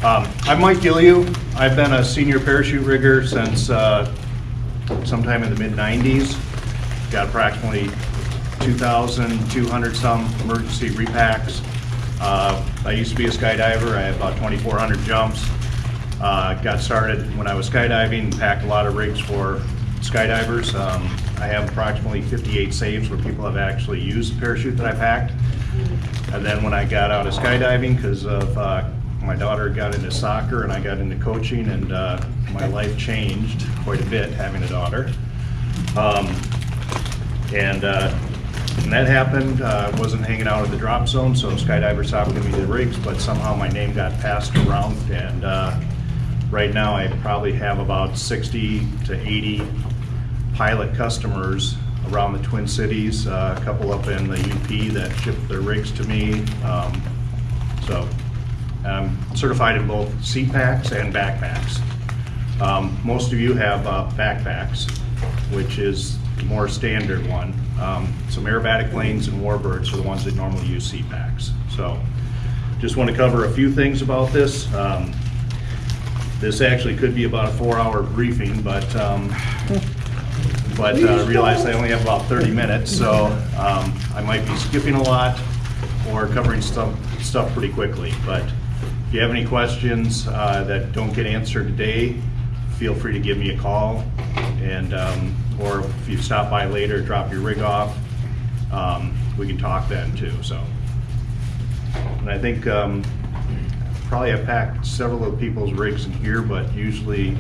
I'm Mike Gilliu. I've been a senior parachute rigger since sometime in the mid-90s. Got approximately 2,200 some emergency repacks. I used to be a skydiver. I had about 2,400 jumps. Got started when I was skydiving and packed a lot of rigs for skydivers. I have approximately 58 saves where people have actually used the parachute that I packed. And then when I got out of skydiving, because of my daughter got into soccer and I got into coaching, and my life changed quite a bit having a daughter. When that happened, I wasn't hanging out at the drop zone, so skydivers stopped giving me the rigs, but somehow my name got passed around, and right now I probably have about 60 to 80 pilot customers around the Twin Cities, a couple up in the UP that ship their rigs to me. So I'm certified in both seat packs and backpacks. Most of you have backpacks, which is the more standard one. Some aerobatic planes and warbirds are the ones that normally use seat packs. So just want to cover a few things about this. This actually could be about a 4-hour briefing, but realized I only have about 30 minutes, so I might be skipping a lot or covering stuff pretty quickly. But if you have any questions that don't get answered today, feel free to give me a call, and or if you stop by later, drop your rig off, we can talk then too. So, and I think probably I've packed several of people's rigs in here, but usually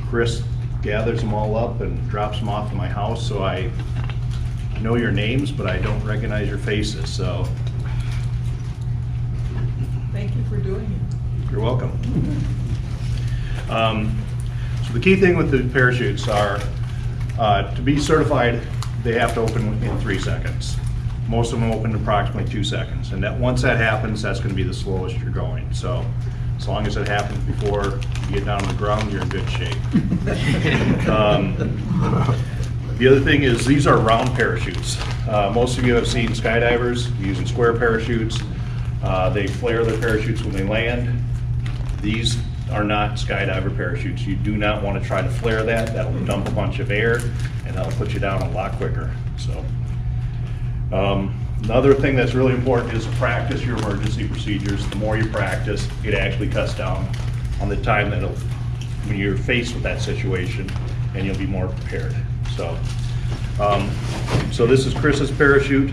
Chris gathers them all up and drops them off to my house, so I know your names, but I don't recognize your faces. So thank you for doing it. You're welcome. So the key thing with the parachutes are, to be certified, they have to open in 3 seconds. Most of them open in approximately 2 seconds, and that once that happens, that's going to be the slowest you're going. So as long as it happens before you get down on the ground, you're in good shape. The other thing is, these are round parachutes. Most of you have seen skydivers using square parachutes. They flare their parachutes when they land. These are not skydiver parachutes. You do not want to try to flare that. That'll dump a bunch of air, and that'll put you down a lot quicker. So, another thing that's really important is practice your emergency procedures. The more you practice, it actually cuts down on the time when you're faced with that situation, and you'll be more prepared. So, so this is Chris's parachute.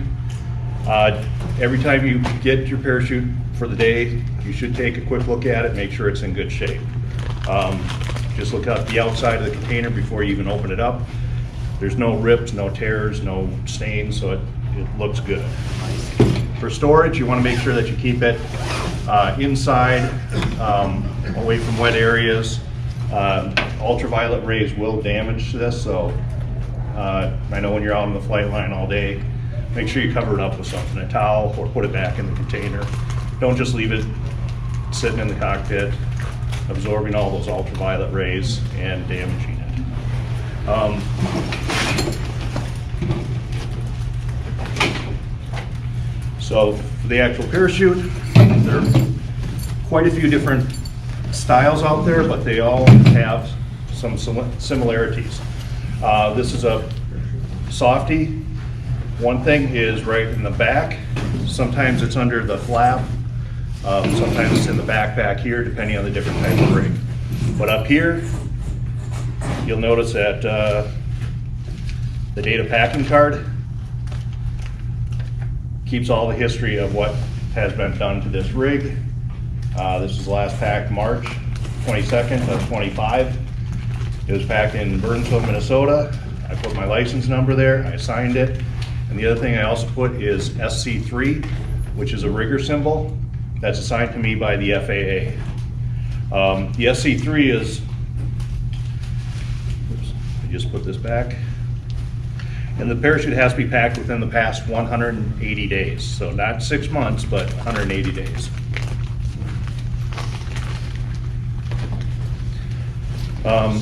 Every time you get your parachute for the day, you should take a quick look at it, make sure it's in good shape. Just look at the outside of the container before you even open it up. There's no rips, no tears, no stains, so it looks good. For storage, you want to make sure that you keep it inside, away from wet areas. Ultraviolet rays will damage this, so I know when you're out on the flight line all day, make sure you cover it up with something, a towel, or put it back in the container. Don't just leave it sitting in the cockpit, absorbing all those ultraviolet rays and damaging it. So for the actual parachute, there are quite a few different styles out there, but they all have some similarities. This is a softie. One thing is right in the back. Sometimes it's under the flap. Sometimes it's in the backpack here, depending on the different type of rig. But up here, you'll notice that the data packing card keeps all the history of what has been done to this rig. This was last packed March 22nd of 25. It was packed in Burnsville, Minnesota. I put my license number there, I signed it. And the other thing I also put is SC3, which is a rigger symbol that's assigned to me by the FAA. The SC3 is, oops, I just put this back. And the parachute has to be packed within the past 180 days. So not 6 months, but 180 days. When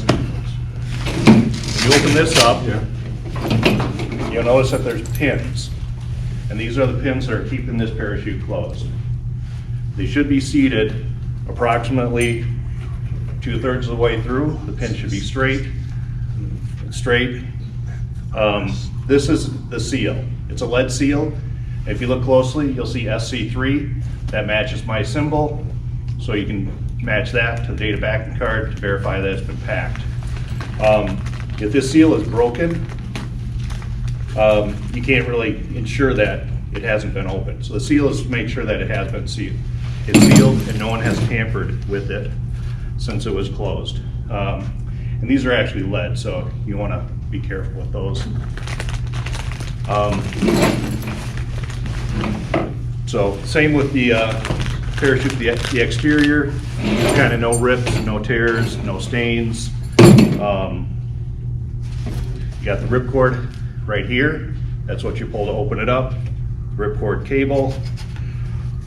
you open this up, you'll notice that there's pins. And these are the pins that are keeping this parachute closed. They should be seated approximately 2/3 of the way through. The pin should be straight. This is the seal. It's a lead seal. If you look closely, you'll see SC3. That matches my symbol. So you can match that to the data backing card to verify that it's been packed. If this seal is broken, you can't really ensure that it hasn't been opened. So the seal is to make sure that it has been sealed. It's sealed and no one has tampered with it since it was closed. And these are actually lead, so you want to be careful with those. So same with the parachute, the exterior, kind of no rips, no tears, no stains. You got the ripcord right here. That's what you pull to open it up. Ripcord cable.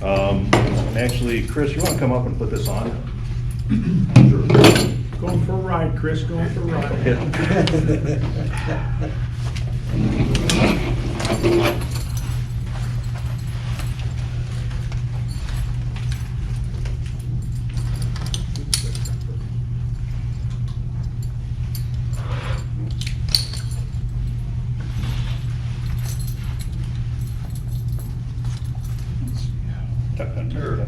And actually, Chris, you want to come up and put this on? Going for a ride, Chris, going for a ride. Tuck under.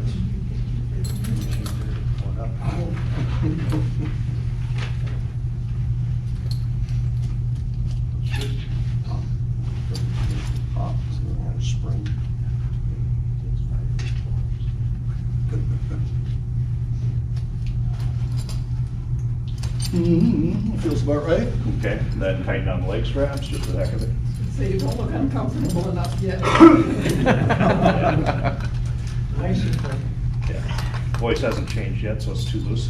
Feels about right. Okay, then tighten down the leg straps just for the heck of it. So you don't look uncomfortable enough yet. Nice and quick. Yeah. Voice hasn't changed yet, so it's too loose.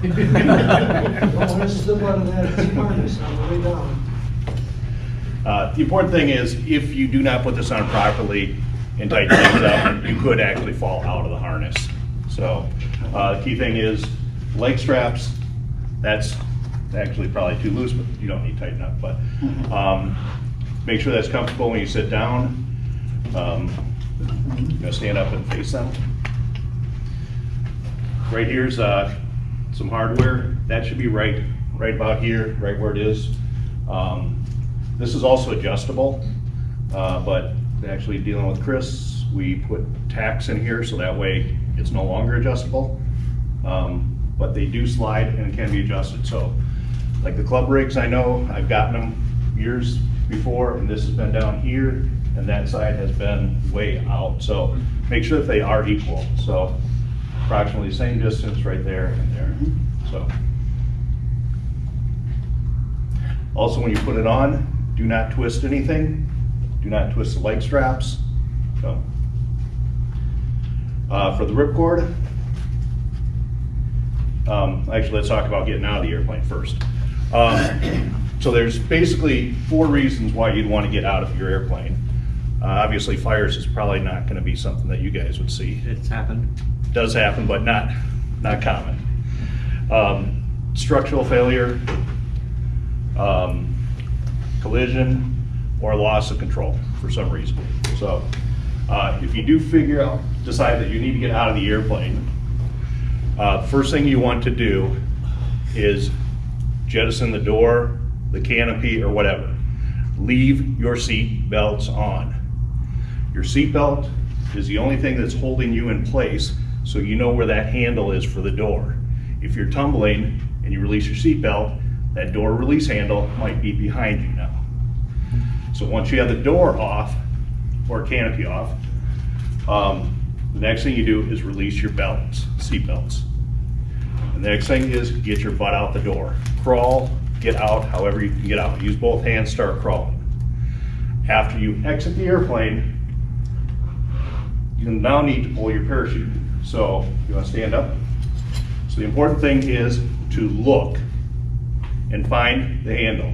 Well, this is the one of that, it's harness on the way down. The important thing is, if you do not put this on properly and tighten things up, you could actually fall out of the harness. So, the key thing is leg straps. That's actually probably too loose, but you don't need to tighten up. But make sure that's comfortable when you sit down. Stand up and face them. Right here's some hardware. That should be right about here, right where it is. This is also adjustable, but actually dealing with Chris, we put tacks in here so that way it's no longer adjustable. But they do slide and can be adjusted. So like the club rigs, I know I've gotten them years before, and this has been down here and that side has been way out. So make sure that they are equal. So approximately the same distance right there and there. So also when you put it on, do not twist anything. Do not twist the leg straps. So for the ripcord, actually, let's talk about getting out of the airplane first. So there's basically 4 reasons why you'd want to get out of your airplane. Obviously, fires is probably not going to be something that you guys would see. It's happened. It does happen, but not common. Structural failure, collision, or loss of control for some reason. So if you do decide that you need to get out of the airplane, first thing you want to do is jettison the door, the canopy, or whatever. Leave your seat belts on. Your seat belt is the only thing that's holding you in place, so you know where that handle is for the door. If you're tumbling and you release your seat belt, that door release handle might be behind you now. So once you have the door off, or canopy off, the next thing you do is release your belts, seat belts. The next thing is get your butt out the door. Crawl, get out, however you can get out. Use both hands, start crawling. After you exit the airplane, you now need to pull your parachute. So you want to stand up. So the important thing is to look and find the handle.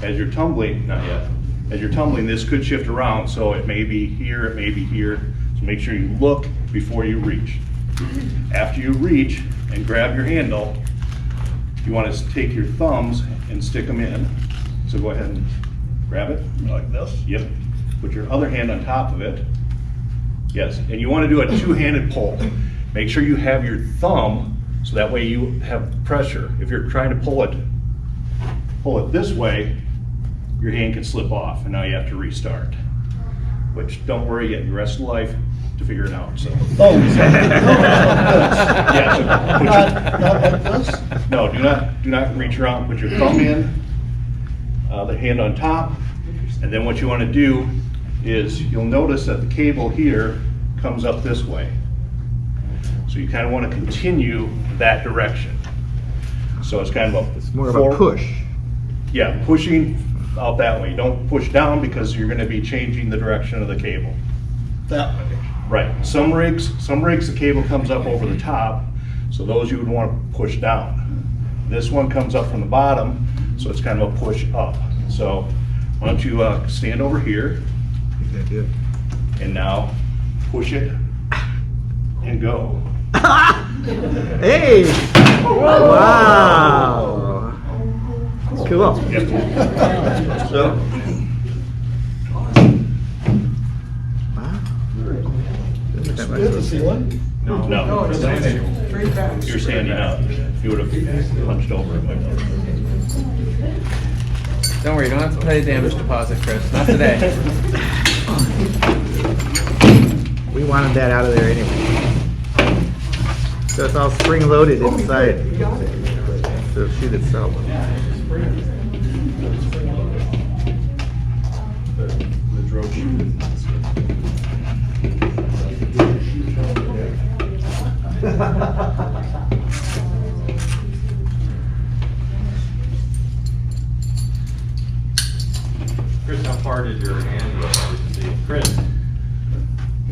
As you're tumbling, not yet, as you're tumbling, this could shift around, so it may be here, it may be here. So make sure you look before you reach. After you reach and grab your handle, you want to take your thumbs and stick them in. So go ahead and grab it. Like this? Yep. Put your other hand on top of it. Yes, and you want to do a 2-handed pull. make sure you have your thumb, so that way you have pressure. If you're trying to pull it this way, your hand can slip off, and now you have to restart. Which, don't worry, you have the rest of life to figure it out, so. Oh, Yeah, so put not like this? no, do not reach around, put your thumb in, the hand on top, and then what you want to do is, you'll notice that the cable here comes up this way. So you kind of want to continue that direction. So it's kind of a. It's more of a push. Yeah, pushing out that way. Don't push down because you're going to be changing the direction of the cable. That way. Right. Some rigs, the cable comes up over the top, so those you would want to push down. This one comes up from the bottom, so it's kind of a push up. So why don't you stand over here He's gonna do it. and now push it and go. Hey! Wow! Cool. Yep. So, Wow. it's good to see one. No, Straight back. you're standing up. If you would have punched over it. Don't worry, you don't have to pay the damage deposit, Chris. Not today. We wanted that out of there anyway. So it's all spring loaded inside. So the shoot itself. The drone shoot. Chris, how far did your hand go? Chris,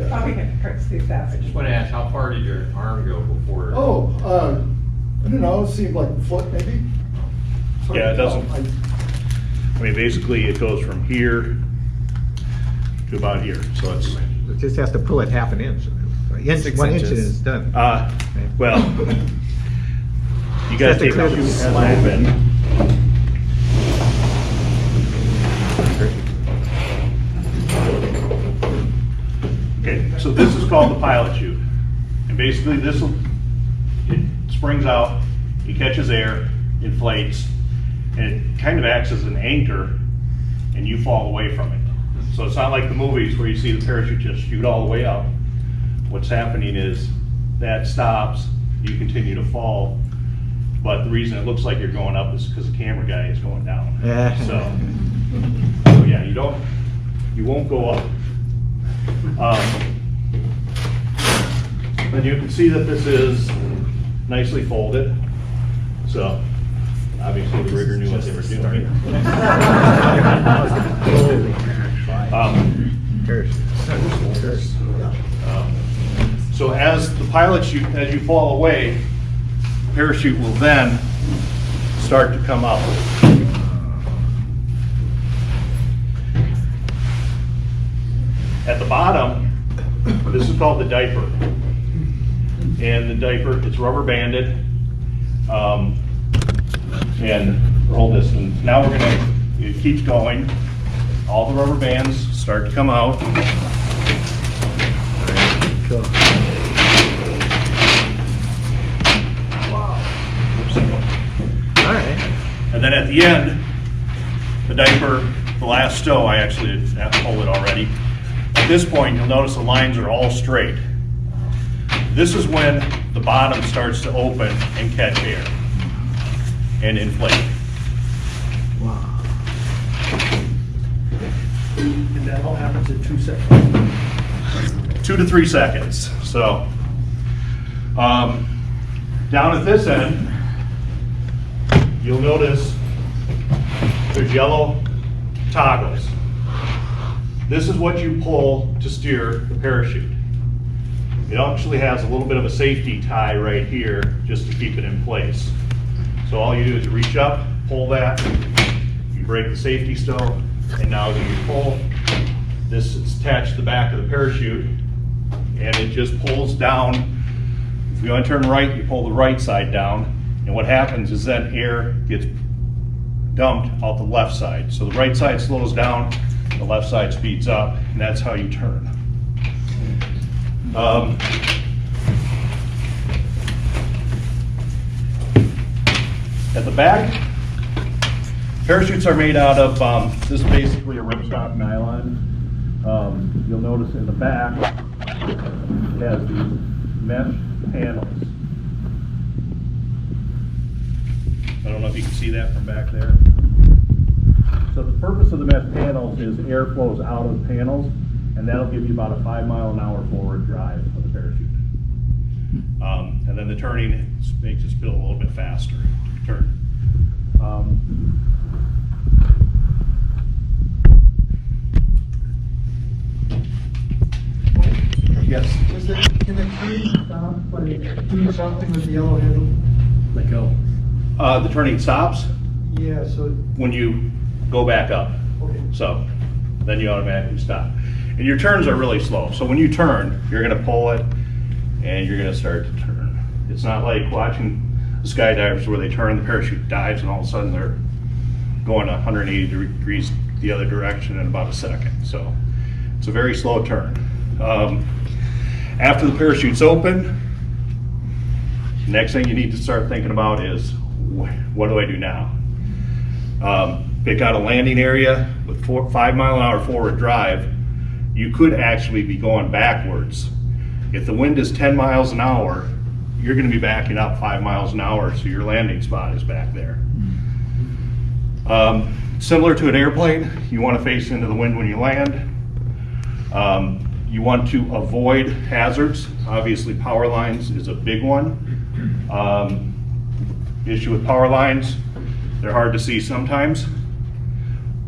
Probably can see that. I just want to ask, how far did your arm go before? Oh, I don't know, it seemed like a foot maybe. Yeah, it doesn't. I mean, basically, it goes from here to about here, so it's, It just has to pull it half an inch. 6 1 inch and inches. it's done. well, you gotta Just to take clear the the shoe slab. open. Okay, so this is called the pilot chute. And basically, it springs out, it catches air, inflates, and it kind of acts as an anchor, and you fall away from it. So it's not like the movies where you see the parachute just shoot all the way up. What's happening is that stops, you continue to fall, but the reason it looks like you're going up is because the camera guy is going down. Yeah. So yeah, you won't go up. And you can see that this is nicely folded. So obviously the rigger knew what they were doing. So as the pilot chute, as you fall away, the parachute will then start to come out. At the bottom, this is called the diaper. And the diaper, it's rubber banded. And hold this, and now it keeps going. All the rubber bands start to come out. Cool. All right. And then at the end, the diaper, the last stow, I actually have to pull it already. At this point, you'll notice the lines are all straight. This is when the bottom starts to open and catch air and inflate. Wow. And that all happens in 2 seconds. 2 to 3 seconds. So, down at this end, you'll notice there's yellow toggles. This is what you pull to steer the parachute. It actually has a little bit of a safety tie right here just to keep it in place. So all you do is reach up, pull that, you break the safety stow, and now you pull. This is attached to the back of the parachute, and it just pulls down. If you want to turn right, you pull the right side down, and what happens is then air gets dumped out the left side. So the right side slows down, the left side speeds up, and that's how you turn. At the back, parachutes are made out of, this is basically a ripstop nylon. You'll notice in the back, it has these mesh panels. I don't know if you can see that from back there. So the purpose of the mesh panels is air flows out of the panels, and that'll give you about a 5-mile-an-hour forward drive of the parachute. And then the turning makes it spin a little bit faster to turn. Yes. Can the turn stop by doing something with the yellow handle? Let go. The turning stops Yeah, so, when you go back up. okay. So then you automatically stop. And your turns are really slow. So when you turn, you're gonna pull it and you're gonna start to turn. It's not like watching the skydivers where they turn, the parachute dives, and all of a sudden they're going 180 degrees the other direction in about a second. So it's a very slow turn. After the parachute's open, next thing you need to start thinking about is, what do I do now? Pick out a landing area with 5-mile-an-hour forward drive. You could actually be going backwards. If the wind is 10 miles an hour, you're going to be backing up 5 miles an hour, so your landing spot is back there. Similar to an airplane, you want to face into the wind when you land. You want to avoid hazards. Obviously, power lines is a big one. Issue with power lines, they're hard to see sometimes,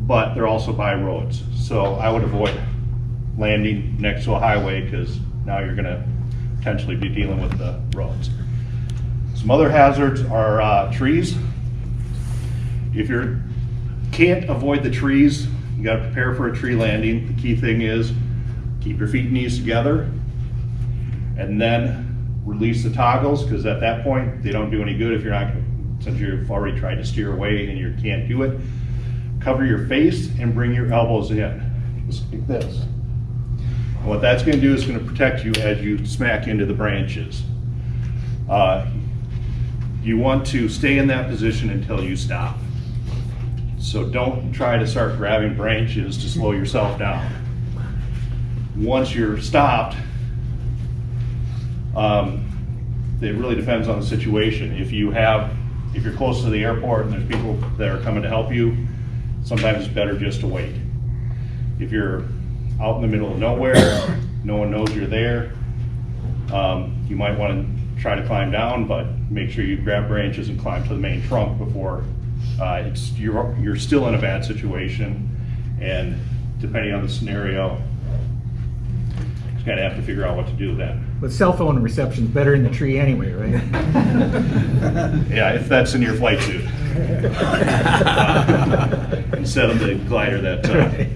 but they're also by roads. So I would avoid landing next to a highway, because now you're going to potentially be dealing with the roads. Some other hazards are trees. If you can't avoid the trees, you got to prepare for a tree landing. The key thing is keep your feet and knees together, and then release the toggles, because at that point they don't do any good if you're not, since you've already tried to steer away and you can't do it. Cover your face and bring your elbows in, just like this. And what that's going to do is going to protect you as you smack into the branches. You want to stay in that position until you stop. So don't try to start grabbing branches to slow yourself down. Once you're stopped, it really depends on the situation. If you're close to the airport and there's people that are coming to help you, sometimes it's better just to wait. If you're out in the middle of nowhere, no one knows you're there, you might want to try to climb down, but make sure you grab branches and climb to the main trunk before you're still in a bad situation. And depending on the scenario, you gotta have to figure out what to do then. But cell phone reception's better in the tree anyway, right? Yeah, if that's in your flight suit. Instead of the glider that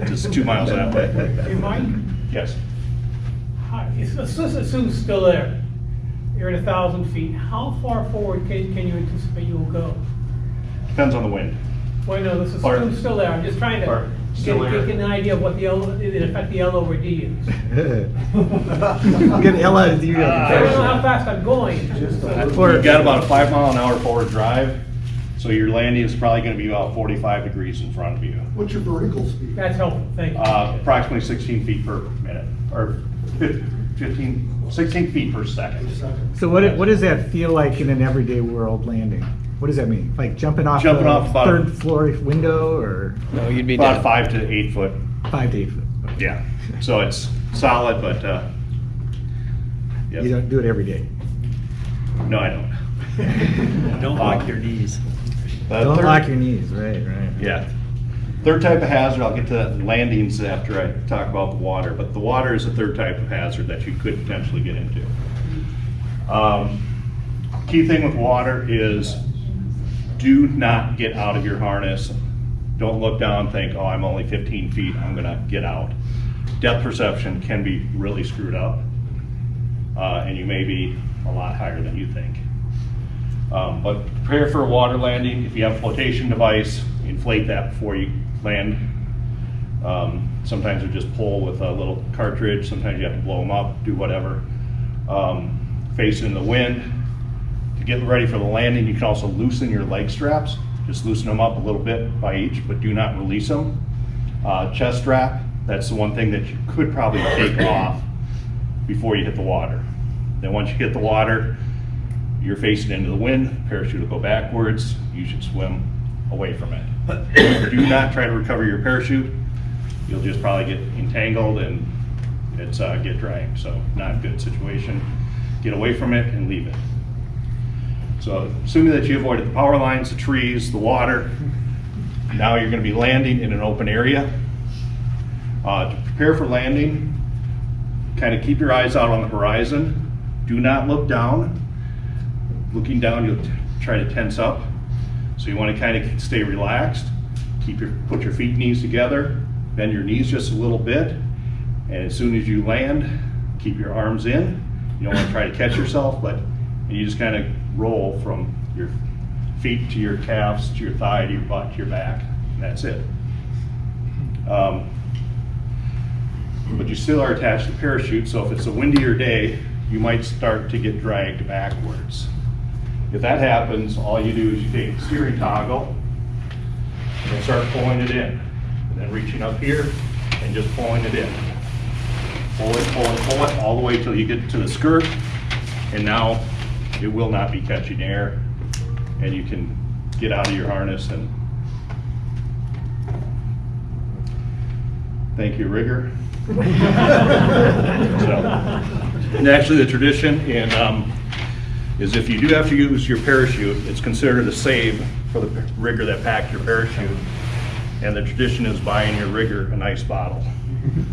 is 2 miles that way. Hey, Mike, Yes. let's assume it's still there. You're at 1,000 feet. How far forward can you anticipate you will go? Depends on the wind. Well, no, let's Or- assume it's still there. I'm just trying or to still there. get an idea of what the L, in effect, the L over D is. Get the hell out of the I don't know how fast I'm going. You've got about a 5-mile-an-hour forward drive, so your landing is probably gonna be about 45 degrees in front of you. What's your vertical speed? That's helpful, thank you. Approximately 16 feet per minute, or 16 feet per second. So what does that feel like in an everyday world landing? What does that mean? Like jumping off Jumping the off about- third floor window, or No, you'd be About dead. 5 to 8 foot, 5 to 8 foot? yeah. So it's solid, but, You yeah. don't do it every day. No, I don't. Don't lock your knees. Don't Third- lock your knees, right. Yeah. Third type of hazard, I'll get to landings after I talk about the water, but the water is a third type of hazard that you could potentially get into. Key thing with water is do not get out of your harness. Don't look down and think, oh, I'm only 15 feet, I'm gonna get out. Depth perception can be really screwed up, and you may be a lot higher than you think. But prepare for a water landing. If you have a flotation device, inflate that before you land. Sometimes you just pull with a little cartridge. Sometimes you have to blow them up, do whatever. Face in the wind. To get ready for the landing, you can also loosen your leg straps. Just loosen them up a little bit by each, but do not release them. Chest strap, that's the one thing that you could probably take off before you hit the water. Then once you hit the water, you're facing into the wind, parachute will go backwards, you should swim away from it. Do not try to recover your parachute. You'll just probably get entangled and it's get dragged, so not a good situation. Get away from it and leave it. So assuming that you avoided the power lines, the trees, the water, now you're going to be landing in an open area. To prepare for landing, kind of keep your eyes out on the horizon. Do not look down. Looking down, you'll try to tense up. So you want to kind of stay relaxed. Put your feet and knees together. Bend your knees just a little bit. And as soon as you land, keep your arms in. You don't want to try to catch yourself, but you just kind of roll from your feet to your calves, to your thigh, to your butt, to your back. And that's it. But you still are attached to the parachute, so if it's a windier day, you might start to get dragged backwards. If that happens, all you do is you take the steering toggle and start pulling it in. And then reaching up here and just pulling it in. Pull it, pull it, pull it, all the way till you get to the skirt. And now it will not be catching air. And you can get out of your harness and thank you, rigger. And actually the tradition is if you do have to use your parachute, it's considered a save for the rigger that packed your parachute. And the tradition is buying your rigger a nice bottle.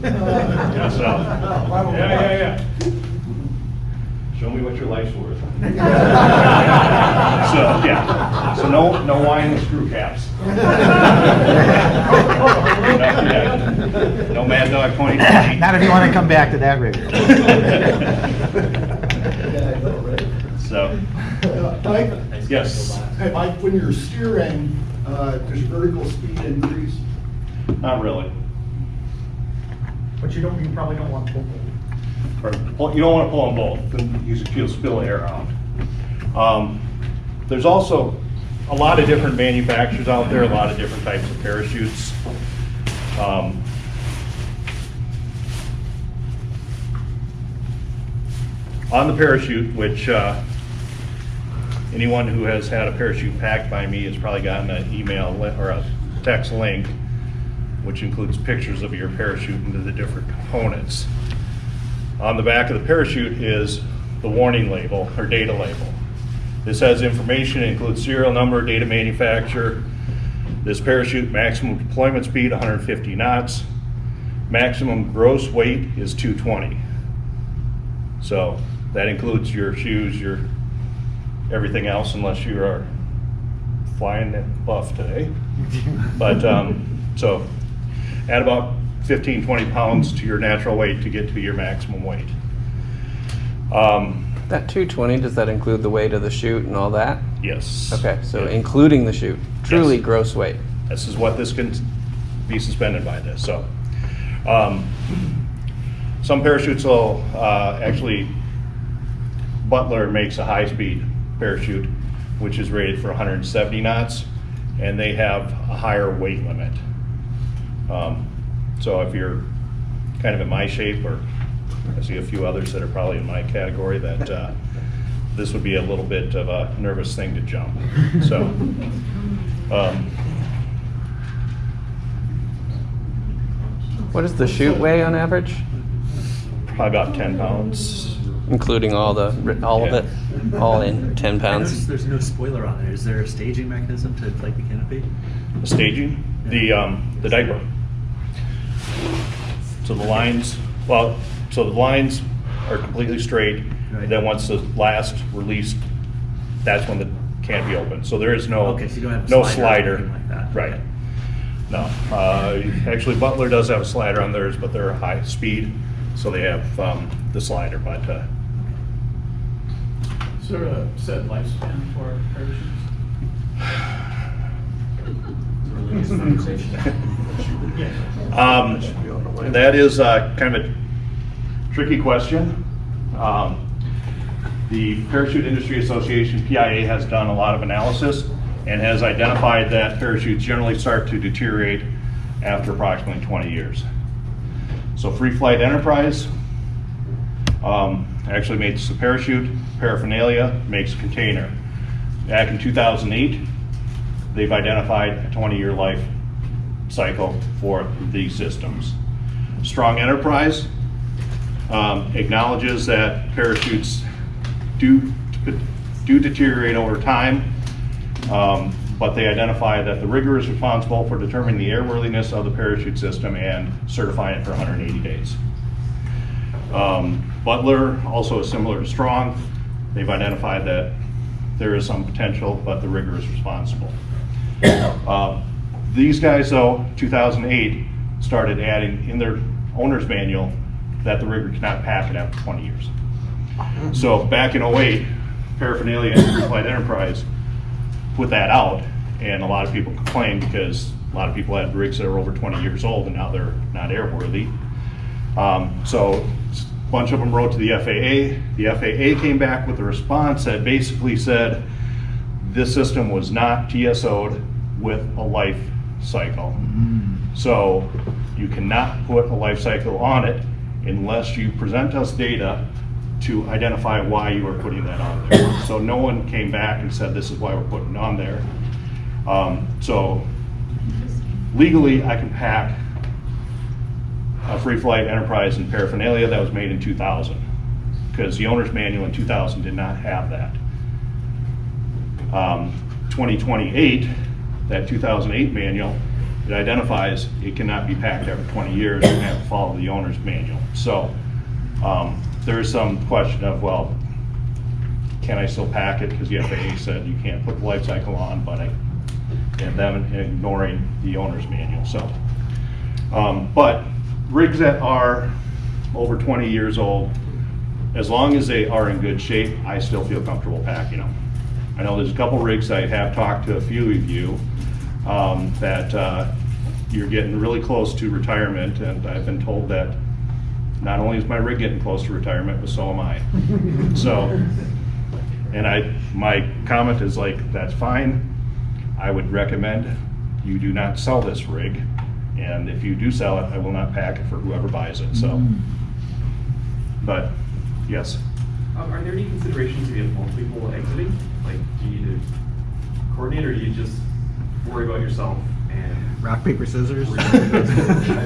Yeah, so, yeah. Show me what your life's worth. So, yeah. So no wine and screw caps. No Mad Dog 2020. Not if you want to come back to that rigor. So, Mike? yes. Hey, Mike, when you're steering, does your vertical speed increase? Not really. But you probably don't want to pull. You don't want to pull them both, then you'll spill air out. There's also a lot of different manufacturers out there, a lot of different types of parachutes. On the parachute, which anyone who has had a parachute packed by me has probably gotten an email or a text link, which includes pictures of your parachute and the different components. On the back of the parachute is the warning label or data label. This has information, includes serial number, data manufacturer. This parachute maximum deployment speed 150 knots. Maximum gross weight is 220. So that includes your shoes, your everything else, unless you are flying that buff today. But so add about 15-20 pounds to your natural weight to get to your maximum weight. That 220, does that include the weight of the chute and all that? Yes. Okay, so Yeah. including the chute, truly Yes. gross weight. This is what this can be suspended by this. So some parachutes will actually, Butler makes a high-speed parachute, which is rated for 170 knots, and they have a higher weight limit. So if you're kind of in my shape, or I see a few others that are probably in my category, that this would be a little bit of a nervous thing to jump. So, What does the chute weigh on average? probably about 10 pounds. Including all of Yeah. it, all in 10 I noticed pounds. there's no spoiler on it. Is there a staging mechanism to inflate the canopy? The staging, the diaper. So the lines, so the lines are completely straight. Right. Then once the last release, that's when the canopy opens. So there is no, Okay, so you don't have a no slider or slider. anything like that. Right. Okay. No. Actually, Butler does have a slider on theirs, but they're high speed, so they have the slider. But Is there a set lifespan for parachutes? that is kind of a tricky question. The Parachute Industry Association, PIA, has done a lot of analysis and has identified that parachutes generally start to deteriorate after approximately 20 years. So Free Flight Enterprise actually makes the parachute, Paraphernalia makes a container. Back in 2008, they've identified a 20-year life cycle for these systems. Strong Enterprise acknowledges that parachutes do deteriorate over time, but they identify that the rigger is responsible for determining the airworthiness of the parachute system and certifying it for 180 days. Butler also is similar to Strong. They've identified that there is some potential, but the rigger is responsible. These guys, though, 2008, started adding in their owner's manual that the rigger cannot pack it after 20 years. So back in 08, Paraphernalia and Free Flight Enterprise put that out, and a lot of people complained because a lot of people had rigs that are over 20 years old and now they're not airworthy. So a bunch of them wrote to the FAA. The FAA came back with a response that basically said this system was not TSO'd with a life cycle. So you cannot put a life cycle on it unless you present us data to identify why you are putting that on there. So no one came back and said this is why we're putting it on there. So legally I can pack a Free Flight Enterprise and Paraphernalia that was made in 2000, because the owner's manual in 2000 did not have that. 2028, that 2008 manual, it identifies it cannot be packed after 20 years and have to follow the owner's manual. So there is some question of, well, can I still pack it? Because the FAA said you can't put the life cycle on, but and them ignoring the owner's manual. So, but rigs that are over 20 years old, as long as they are in good shape, I still feel comfortable packing them. I know there's a couple rigs I have talked to a few of you that you're getting really close to retirement, and I've been told that not only is my rig getting close to retirement, but so am I. So, and my comment is like, that's fine. I would recommend you do not sell this rig, and if you do sell it, I will not pack it for whoever buys it. So, but yes. Are there any considerations if you have multiple people exiting? Like, do you need to coordinate, or do you just worry about yourself and Rock, paper, scissors.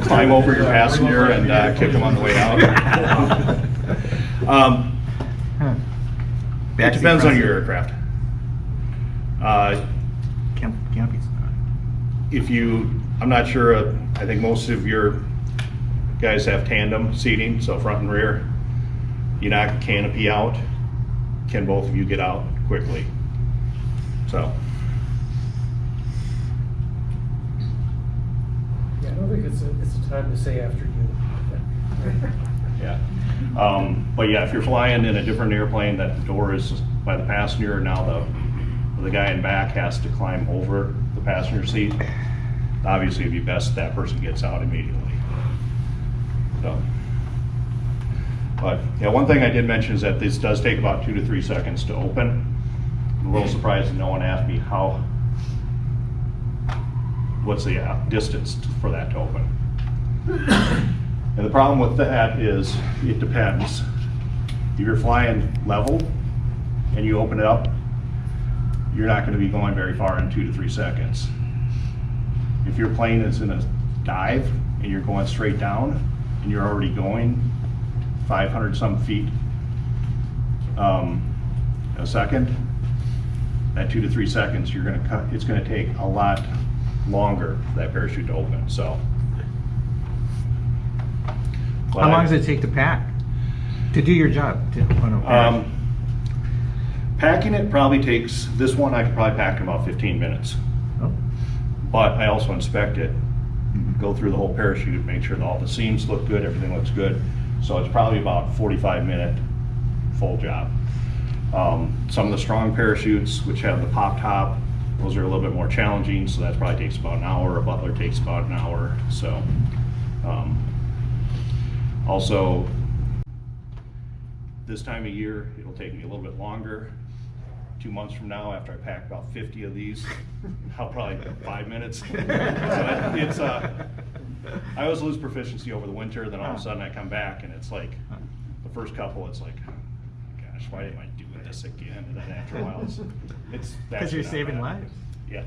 Climb over your passenger and kick them on the way out? It depends on your aircraft. Canopy's not. If you, I'm not sure, I think most of your guys have tandem seating, so front and rear. You knock the canopy out, can both of you get out quickly? So. Yeah, I don't think it's a time to say after you. Yeah. But yeah, if you're flying in a different airplane that the door is by the passenger, now the guy in back has to climb over the passenger seat, obviously it'd be best that person gets out immediately. So. But yeah, one thing I did mention is that this does take about 2 to 3 seconds to open. I'm a little surprised that no one asked me what's the distance for that to open. And the problem with that is it depends. If you're flying level and you open it up, you're not going to be going very far in 2 to 3 seconds. If your plane is in a dive and you're going straight down and you're already going 500 some feet a second, that 2 to 3 seconds, it's going to take a lot longer for that parachute to open. So. How long does it take to pack? To do your job? Packing it probably takes, this one I could probably pack in about 15 minutes. Oh. But I also inspect it, go through the whole parachute, make sure that all the seams look good, everything looks good. So it's probably about 45-minute full job. Some of the Strong parachutes, which have the pop top, those are a little bit more challenging, so that probably takes about an hour. A Butler takes about an hour. So also, this time of year, it'll take me a little bit longer. 2 months from now, after I pack about 50 of these, I'll probably 5 minutes. So it's I always lose proficiency over the winter, then all of a sudden I come back and it's like, the first couple, it's like, gosh, why am I doing this again? And then after a while, it's Because you're not saving bad. lives. Yeah.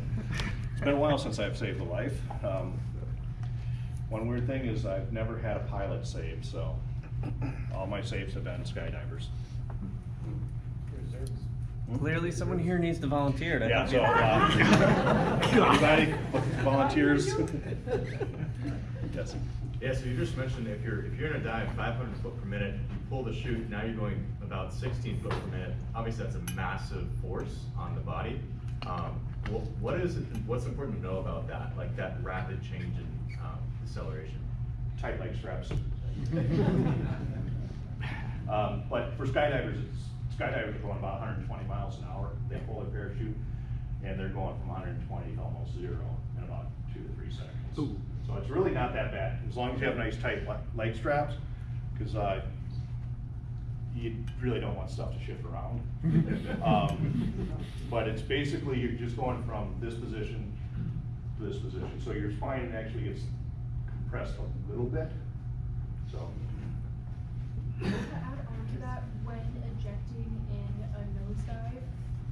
It's been a while since I've saved a life. One weird thing is I've never had a pilot save, so all my saves have been skydivers. Clearly, someone here needs to volunteer to Yeah, help so, you. anybody, volunteers? Yes. Yeah, so you just mentioned if you're gonna dive 500 foot per minute, you pull the chute, now you're going about 16 foot per minute. Obviously, that's a massive force on the body. What's important to know about that, like that rapid change in acceleration? Tight leg straps. But for skydivers, skydivers are going about 120 miles an hour. They pull their parachute, and they're going from 120 to almost 0 in about 2 to 3 seconds. Ooh. So it's really not that bad, as long as you have nice tight leg straps, because you really don't want stuff to shift around. But it's basically, you're just going from this position to this position. So your spine actually gets compressed a little bit, so. To add on to that, when ejecting in a nosedive,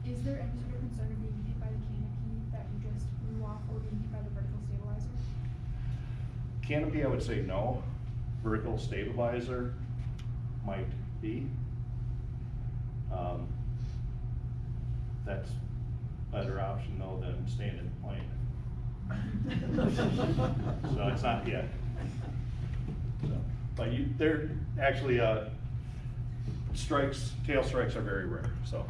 is there any sort of concern of being hit by the canopy that you just blew off or being hit by the vertical stabilizer? Canopy, I would say no. Vertical stabilizer might be. That's a better option though than staying in the plane. So it's not yet. So, but they're actually, tail strikes are very rare, so.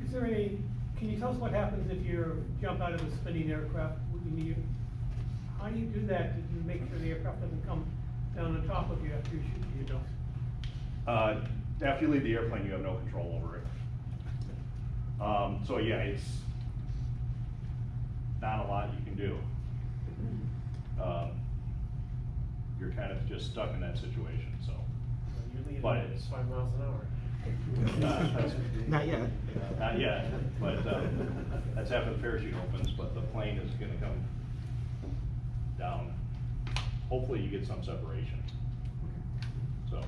Is there any, can you tell us what happens if you jump out of a spinning aircraft? How do you do that to make sure the aircraft doesn't come down on top of you after you shoot, you know? After you leave the airplane, you have no control over it. So yeah, it's not a lot you can do. You're kind of just stuck in that situation, so. But It's 5 miles an hour. Not yet. Not yet, but that's after the parachute opens, but the plane is gonna come down. Hopefully you get some separation. So,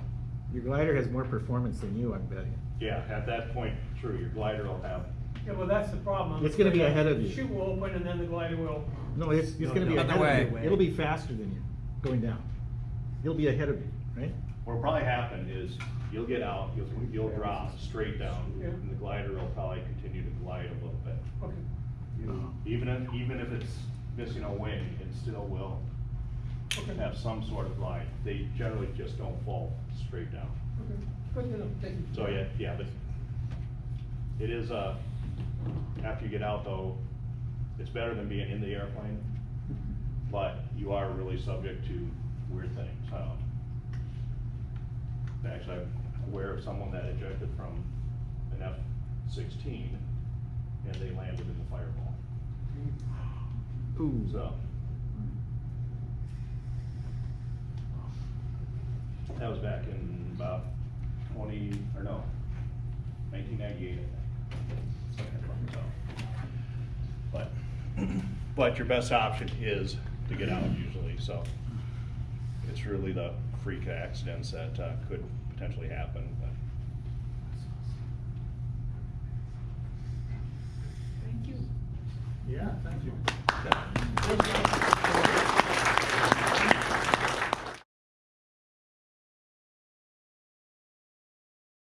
Your glider has more performance than you, I'm betting. yeah, at that point, true, your glider will have, Yeah, well, that's the problem. It's gonna be ahead of you. The chute will open and then the glider will. No, it's gonna be Other ahead of way. you. It'll be faster than you, going down. It'll be ahead of you, right? what'll probably happen is you'll get out, you'll drop straight down, Yeah. and the glider will probably continue to glide a little bit. Okay. Even if it's missing a wing, it still will Okay. have some sort of glide. They generally just don't fall straight down. Okay. Good to know. Thank you. So yeah, but it is, after you get out though, it's better than being in the airplane, but you are really subject to weird things. Actually, I'm aware of someone that ejected from an F-16 and they landed in the fireball. Ooh. So. That was back in about 1998, I think. So, but your best option is to get out usually, so. It's really the freak accidents that could potentially happen, but. Thank you. Yeah, thank you.